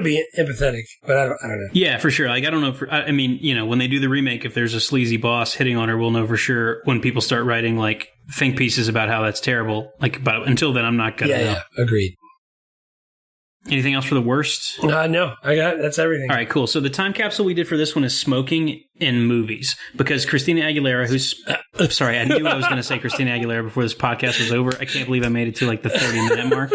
be empathetic, but I don't know. Yeah, for sure. Like, I don't know. I mean, you know, when they do the remake, if there's a sleazy boss hitting on her, we'll know for sure when people start writing like think pieces about how that's terrible. Like, but until then, I'm not gonna know. Yeah, agreed. Anything else for the worst? No, that's everything. All right, cool. So the time capsule we did for this one is smoking in movies, because Christina Aguilera, sorry, I knew I was going to say Christina Aguilera before this podcast was over. I can't believe I made it to like the 30-minute mark.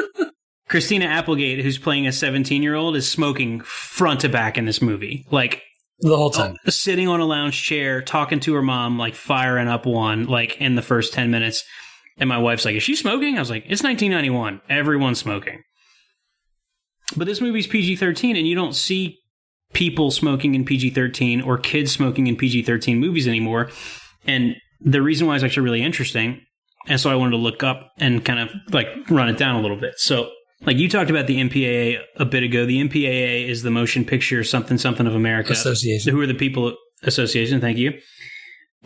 Christina Applegate, who's playing a 17-year-old, is smoking front to back in this movie. Like, the whole time. Sitting on a lounge chair, talking to her mom, like firing up one, like in the first 10 minutes. And my wife's like, is she smoking? I was like, it's 1991. Everyone's smoking. But this movie's PG-13, and you don't see people smoking in PG-13 or kids smoking in PG-13 movies anymore. And the reason why is actually really interesting, and so I wanted to look up and kind of like run it down a little bit. So, like, you talked about the MPAA a bit ago. The MPAA is the Motion Picture something of America Association. Who are the people association? Thank you.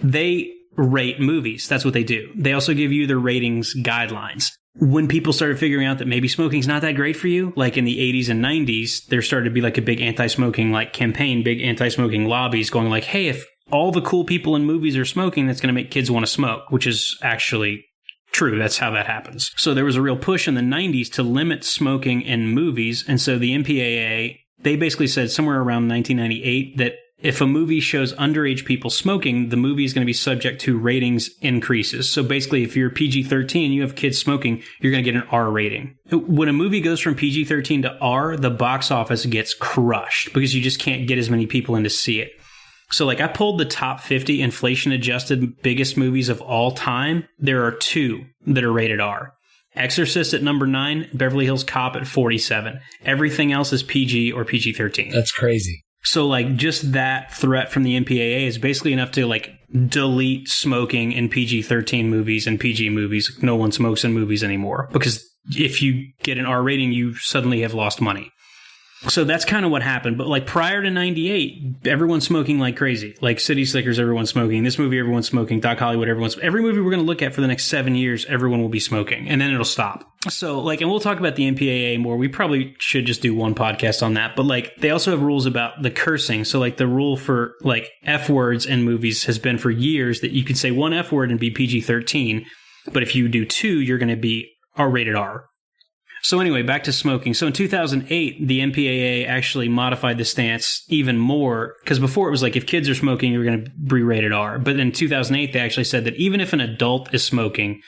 They rate movies. That's what they do. They also give you the ratings guidelines. when people started figuring out that maybe smoking's not that great for you, like in the 80s and 90s, there started to be like a big anti-smoking like campaign, big anti-smoking lobbies going like, hey, if all the cool people in movies are smoking, that's going to make kids want to smoke, which is actually true. That's how that happens. So there was a real push in the 90s to limit smoking in movies. And so the MPAA, they basically said somewhere around 1998 that if a movie shows underage people smoking, the movie is going to be subject to ratings increases. So basically, if you're PG-13 and you have kids smoking, you're going to get an R rating. When a movie goes from PG-13 to R, the box office gets crushed because you just can't get as many people in to see it. So like I pulled the top 50 inflation-adjusted biggest movies of all time. There are 2 that are rated R. Exorcist at number 9, Beverly Hills Cop at 47. Everything else is PG or PG-13. That's crazy. So, like, just that threat from the MPAA is basically enough to, like, delete smoking in PG-13 movies and PG movies. No one smokes in movies anymore. Because if you get an R rating, you suddenly have lost money. So that's kind of what happened. But, like, prior to 98, everyone's smoking like crazy. Like, City Slickers, everyone's smoking. This movie, everyone's smoking. Doc Hollywood, every movie we're going to look at for the next 7 years, everyone will be smoking. And then it'll stop. So, like, and we'll talk about the MPAA more. We probably should just do one podcast on that. But, like, they also have rules about the cursing. So, like, the rule for, like, F words in movies has been for years that you can say one F word and be PG-13. But if you do 2, you're going to be R-rated R. So anyway, back to smoking. So in 2008, the MPAA actually modified the stance even more, because before it was like if kids are smoking, you're going to be rated R. But in 2008, they actually said that even if an adult is smoking,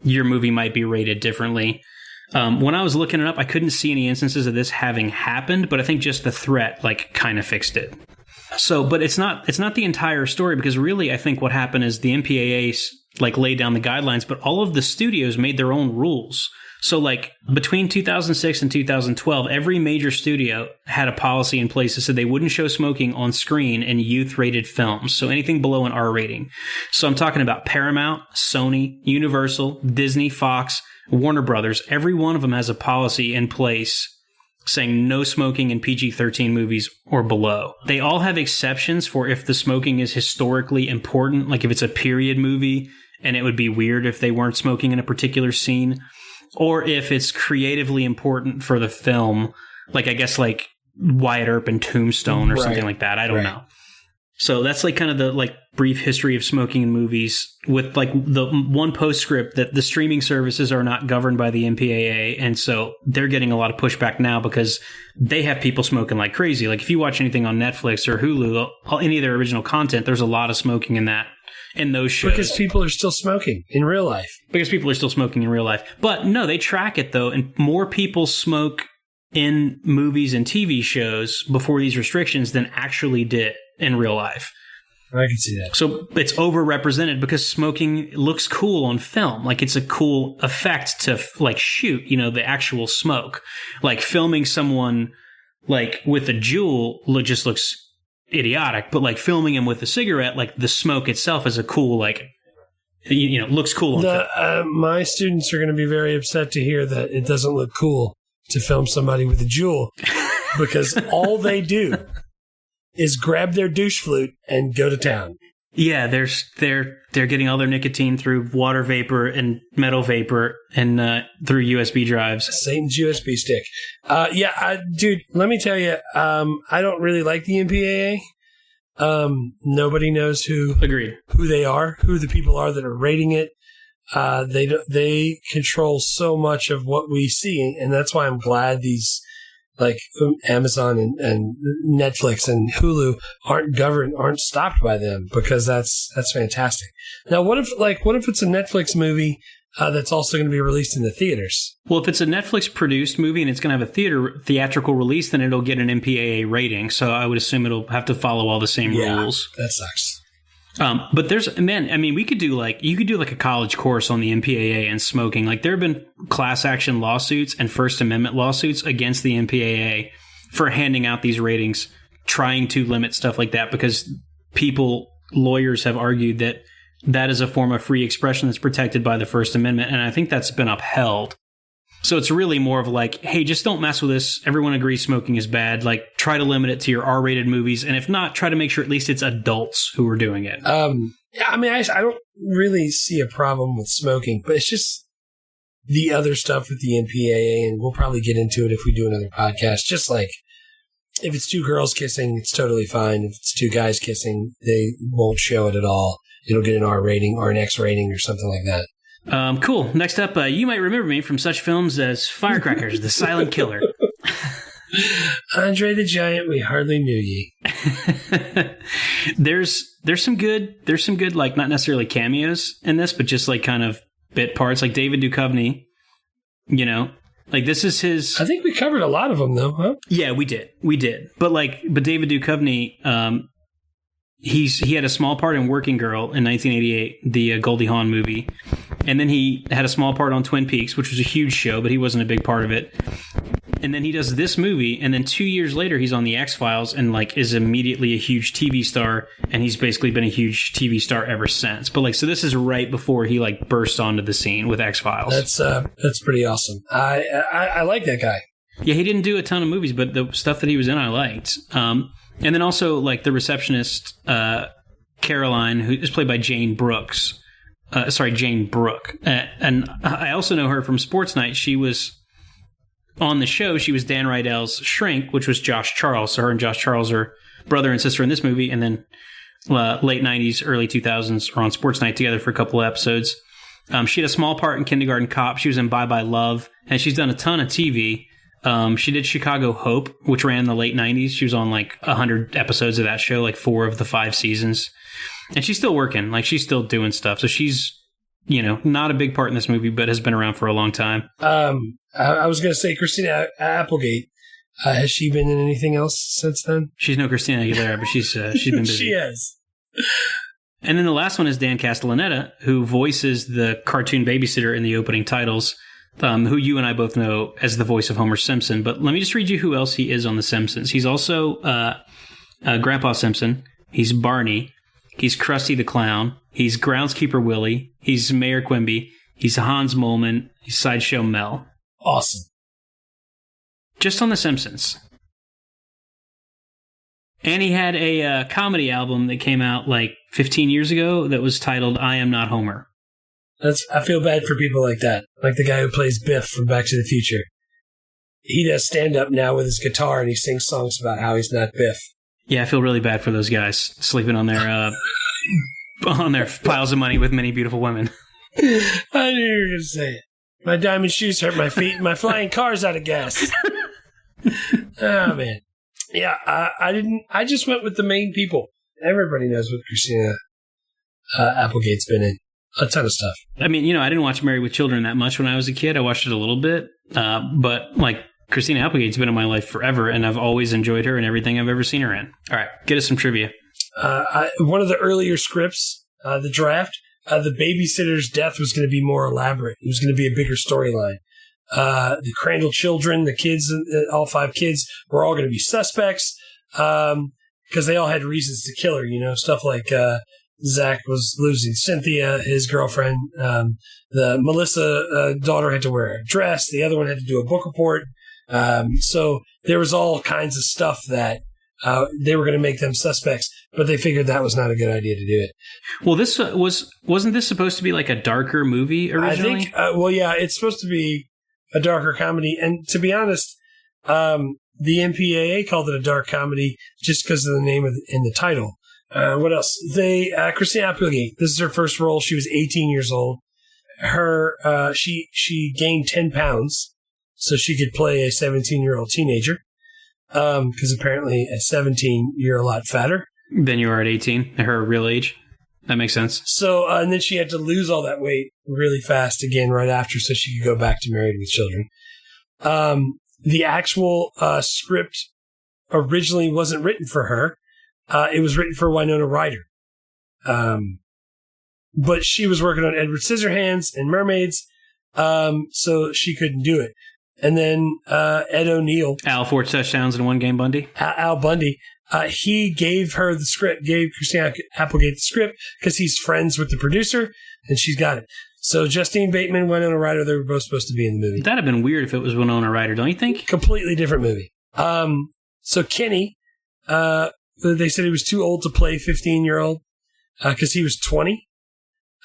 your movie might be rated differently. When I was looking it up, I couldn't see any instances of this having happened, but I think just the threat like kind of fixed it. So, but it's not the entire story, because really I think what happened is the MPAA like laid down the guidelines, but all of the studios made their own rules. So, like, between 2006 and 2012, every major studio had a policy in place that said they wouldn't show smoking on screen in youth-rated films, so anything below an R rating. So I'm talking about Paramount, Sony, Universal, Disney, Fox, Warner Brothers. Every one of them has a policy in place saying no smoking in PG-13 movies or below. They all have exceptions for if the smoking is historically important, like if it's a period movie, and it would be weird if they weren't smoking in a particular scene. Or if it's creatively important for the film, like I guess like Wyatt Earp and Tombstone or something like that. I don't know. So that's like kind of the like brief history of smoking in movies, with like the one postscript that the streaming services are not governed by the MPAA. And so they're getting a lot of pushback now because they have people smoking like crazy. Like if you watch anything on Netflix or Hulu, any of their original content, there's a lot of smoking in that. In those shows. Because people are still smoking in real life. But no, they track it, though, and more people smoke in movies and TV shows before these restrictions than actually did in real life. I can see that. So it's overrepresented because smoking looks cool on film. Like, it's a cool effect to, like, shoot, you know, the actual smoke. Like, filming someone, like, with a Juul just looks idiotic, but like filming him with a cigarette, like the smoke itself is a cool, like, you know, looks cool on film. My students are going to be very upset to hear that it doesn't look cool to film somebody with a Juul, because all they do is grab their douche flute and go to town. Yeah, they're getting all their nicotine through water vapor and metal vapor and through USB drives. Satan's USB stick. Dude, let me tell you, I don't really like the MPAA. Nobody knows who they are, who the people are that are rating it. They control so much of what we see, and that's why I'm glad these like Amazon and Netflix and Hulu aren't stopped by them, because that's fantastic. Now, what if it's a Netflix movie that's also going to be released in the theaters? Well, if it's a Netflix produced movie and it's going to have a theatrical release, then it'll get an MPAA rating. So I would assume it'll have to follow all the same rules. That sucks. But you could do like a college course on the MPAA and smoking. Like, there have been class action lawsuits and First Amendment lawsuits against the MPAA for handing out these ratings, trying to limit stuff like that, because lawyers have argued that that is a form of free expression that's protected by the First Amendment. And I think that's been upheld. So it's really more of like, hey, just don't mess with this. Everyone agrees smoking is bad. Like, try to limit it to your R-rated movies. And if not, try to make sure at least it's adults who are doing it. I don't really see a problem with smoking, but it's just, the other stuff with the MPAA, and we'll probably get into it if we do another podcast. Just like, if it's two girls kissing, it's totally fine. If it's two guys kissing, they won't show it at all. It'll get an R rating or an X rating or something like that. Cool. Next up, you might remember me from such films as Firecrackers, The Silent Killer. Andre the Giant, we hardly knew ye. There's some good, like, not necessarily cameos in this, but just like kind of bit parts, like David Duchovny, like this is his. I think we covered a lot of them though, huh? Yeah, we did. But David Duchovny, he had a small part in Working Girl in 1988, the Goldie Hawn movie. And then he had a small part on Twin Peaks, which was a huge show, but he wasn't a big part of it. And then he does this movie, and then 2 years later, he's on The X-Files and, like, is immediately a huge TV star, and he's basically been a huge TV star ever since. But, like, so this is right before he, like, burst onto the scene with X-Files. That's pretty awesome. I like that guy. Yeah, he didn't do a ton of movies, but the stuff that he was in, I liked. And then also, like, the receptionist, Caroline, who is played by Jane Brooke. And I also know her from Sports Night. She was on the show. She was Dan Rydell's shrink, which was Josh Charles. So her and Josh Charles are brother and sister in this movie. And then late 90s, early 2000s are on Sports Night together for a couple of episodes. She had a small part in Kindergarten Cop. She was in Bye Bye Love. And she's done a ton of TV. She did Chicago Hope, which ran in the late 90s. She was on like 100 episodes of that show, like 4 of the 5 seasons. And she's still working. Like, she's still doing stuff. So she's, not a big part in this movie, but has been around for a long time. I was going to say Christina Applegate. Has she been in anything else since then? She's no Christina Aguilera, but she's been busy. She has. And then the last one is Dan Castellaneta, who voices the cartoon Babysitter in the opening titles, who you and I both know as the voice of Homer Simpson. But let me just read you who else he is on The Simpsons. He's also Grandpa Simpson. He's Barney. He's Krusty the Clown. He's Groundskeeper Willie. He's Mayor Quimby. He's Hans Moleman. He's Sideshow Mel. Awesome. Just on The Simpsons. And he had a comedy album that came out like 15 years ago that was titled I Am Not Homer. I feel bad for people like that. Like the guy who plays Biff from Back to the Future. He does stand-up now with his guitar and he sings songs about how he's not Biff. Yeah, I feel really bad for those guys sleeping on their piles of money with many beautiful women. I knew you were going to say it. My diamond shoes hurt my feet and my flying car's out of gas. Oh, man. Yeah, I didn't. I just went with the main people. Everybody knows what Christina Applegate's been in. A ton of stuff. I mean, I didn't watch Married with Children that much when I was a kid. I watched it a little bit. But, like, Christina Applegate's been in my life forever, and I've always enjoyed her in everything I've ever seen her in. All right, get us some trivia. One of the earlier scripts, the draft, the babysitter's death was going to be more elaborate. It was going to be a bigger storyline. The Crandall children, the kids, all 5 kids, were all going to be suspects because they all had reasons to kill her. Stuff like Zach was losing Cynthia, his girlfriend. The Melissa daughter had to wear a dress. The other one had to do a book report. So there was all kinds of stuff that they were going to make them suspects, but they figured that was not a good idea to do it. Well, this wasn't this supposed to be like a darker movie originally? I think, it's supposed to be a darker comedy. And to be honest, the MPAA called it a dark comedy just because of the name in the title. What else? Christina Applegate, this is her first role. She was 18 years old. She gained 10 pounds so she could play a 17-year-old teenager. Because apparently at 17, you're a lot fatter than you are at 18, her real age. That makes sense. So, and then she had to lose all that weight really fast again right after so she could go back to Married with Children. The actual script originally wasn't written for her. It was written for Winona Ryder. But she was working on Edward Scissorhands and Mermaids, so she couldn't do it. And then Ed O'Neill. Al, 4 touchdowns in 1 game, Bundy. Al Bundy. He gave her the script, gave Christina Applegate the script because he's friends with the producer, and she's got it. So Justine Bateman, Winona Ryder, they were both supposed to be in the movie. That'd have been weird if it was Winona Ryder, don't you think? Completely different movie. So Kenny, they said he was too old to play 15-year-old because he was 20.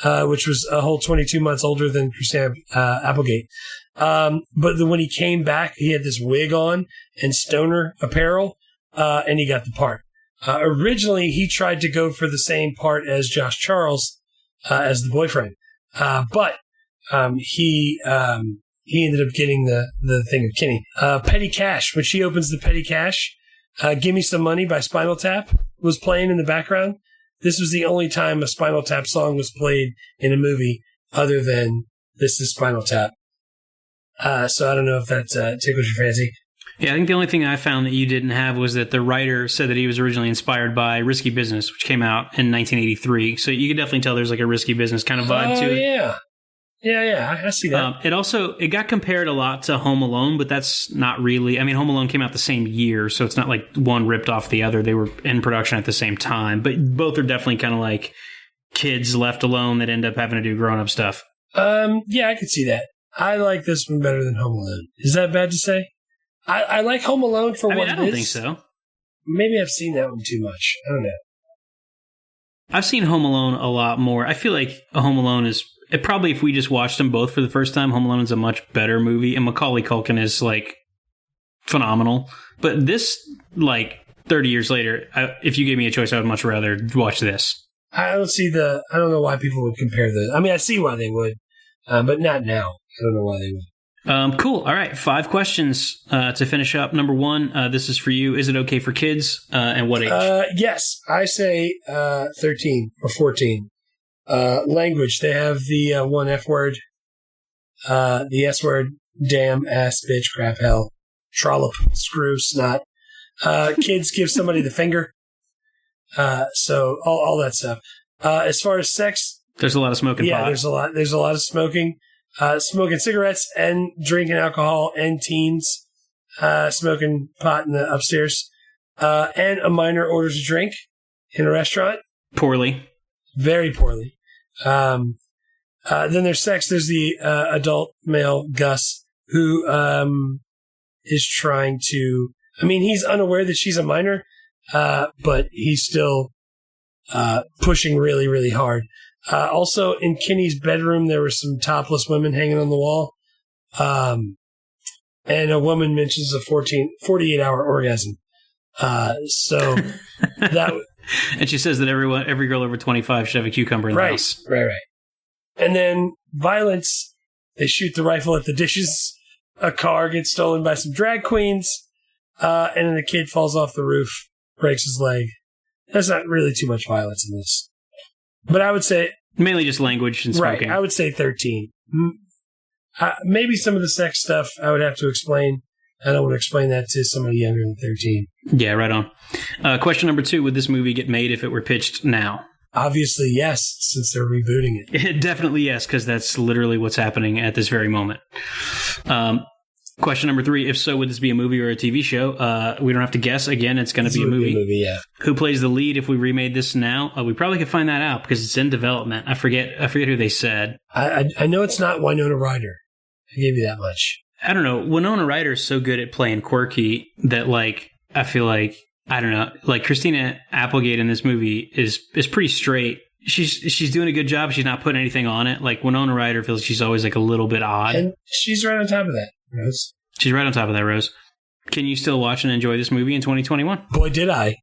which was a whole 22 months older than Christina Applegate. But when he came back, he had this wig on and stoner apparel, and he got the part. Originally, he tried to go for the same part as Josh Charles as the boyfriend, but he ended up getting the thing of Kenny. Petty Cash, when she opens the Petty Cash, Give Me Some Money by Spinal Tap was playing in the background. This was the only time a Spinal Tap song was played in a movie other than This Is Spinal Tap. So I don't know if that tickles your fancy. Yeah, I think the only thing I found that you didn't have was that the writer said that he was originally inspired by Risky Business, which came out in 1983. So you can definitely tell there's like a Risky Business kind of vibe to it. Yeah. Yeah, I see that. It got compared a lot to Home Alone, but that's not really. I mean, Home Alone came out the same year, so it's not like one ripped off the other. They were in production at the same time, but both are definitely kind of like kids left alone that end up having to do grown-up stuff. Yeah, I could see that. I like this one better than Home Alone. Is that bad to say? I like Home Alone for what it is. I don't think so. Maybe I've seen that one too much. I don't know. I've seen Home Alone a lot more. I feel like Home Alone is... probably if we just watched them both for the first time, Home Alone is a much better movie, and Macaulay Culkin is, like, phenomenal. But this, like, 30 years later, if you gave me a choice, I would much rather watch this. I don't know why people would compare those. I mean, I see why they would, but not now. I don't know why they would. Cool. All right. 5 questions to finish up. Number 1, this is for you. Is it okay for kids? And what age? Yes. I say 13 or 14. Language. They have the one F word, the S word, damn, ass, bitch, crap, hell, trollop, screw, snot. Kids give somebody the finger. So all that stuff. As far as sex, there's a lot of smoking. Yeah, pot. there's a lot of smoking. Smoking cigarettes and drinking alcohol, and teens smoking pot in the upstairs. And a minor orders a drink in a restaurant. Poorly. Very poorly. Then there's sex. There's the adult male Gus who is trying to. I mean, he's unaware that she's a minor, but he's still pushing really, really hard. Also, in Kenny's bedroom, there were some topless women hanging on the wall, and a woman mentions a 48-hour orgasm. So that. And she says that every girl over 25 should have a cucumber in the house. Right. And then violence, they shoot the rifle at the dishes. A car gets stolen by some drag queens. And then the kid falls off the roof, breaks his leg. There's not really too much violence in this. But I would say... mainly just language and smoking. Right, I would say 13. Maybe some of the sex stuff I would have to explain. I don't want to explain that to somebody younger than 13. Yeah, right on. Question number 2, would this movie get made if it were pitched now? Obviously, yes, since they're rebooting it. Definitely yes, because that's literally what's happening at this very moment. Question number 3, if so, would this be a movie or a TV show? We don't have to guess. Again, it's going to be a movie. Yeah. Who plays the lead if we remade this now? We probably could find that out because it's in development. I forget who they said. I know it's not Winona Ryder. I gave you that much. I don't know. Winona Ryder is so good at playing quirky that, like, I feel like, I don't know, like Christina Applegate in this movie is pretty straight. She's doing a good job. She's not putting anything on it. Like Winona Ryder feels like she's always like a little bit odd. And she's right on top of that, Rose. She's right on top of that, Rose. Can you still watch and enjoy this movie in 2021? Boy, did I.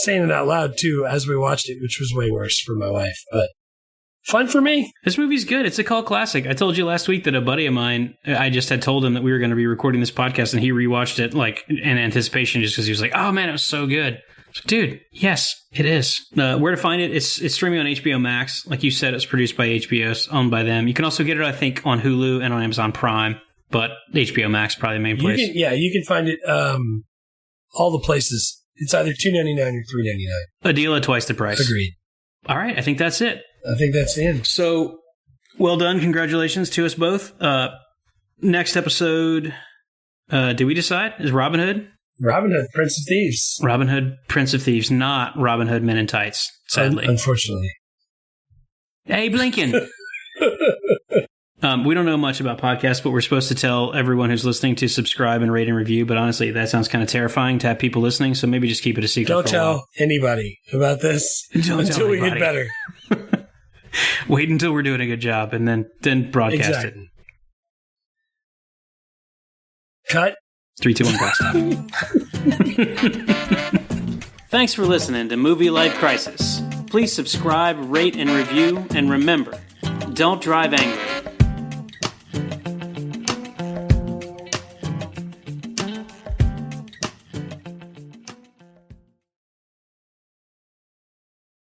Saying it out loud, too, as we watched it, which was way worse for my wife, but fun for me. This movie's good. It's a cult classic. I told you last week that a buddy of mine, I just had told him that we were going to be recording this podcast, and he rewatched it like in anticipation just because he was like, oh man, it was so good. So, dude, yes, it is. Where to find it? It's streaming on HBO Max. Like you said, it's produced by HBO, it's owned by them. You can also get it, I think, on Hulu and on Amazon Prime, but HBO Max is probably the main place. You can find it all the places. It's either $2.99 or $3.99. A deal at twice the price. Agreed. All right, I think that's it. I think that's the end. So, well done. Congratulations to us both. Next episode, did we decide? Is Robin Hood? Robin Hood, Prince of Thieves. Robin Hood, Prince of Thieves, not Robin Hood, Men in Tights, sadly. Unfortunately. Hey, Blinken. We don't know much about podcasts, but we're supposed to tell everyone who's listening to subscribe and rate and review. But honestly, that sounds kind of terrifying to have people listening. So maybe just keep it a secret. Don't tell anybody about this until we get better. Wait until we're doing a good job and then broadcast it. Cut. 3, 2, 1, blast off. Thanks for listening to Movie Life Crisis. Please subscribe, rate, and review, and remember, don't drive angry.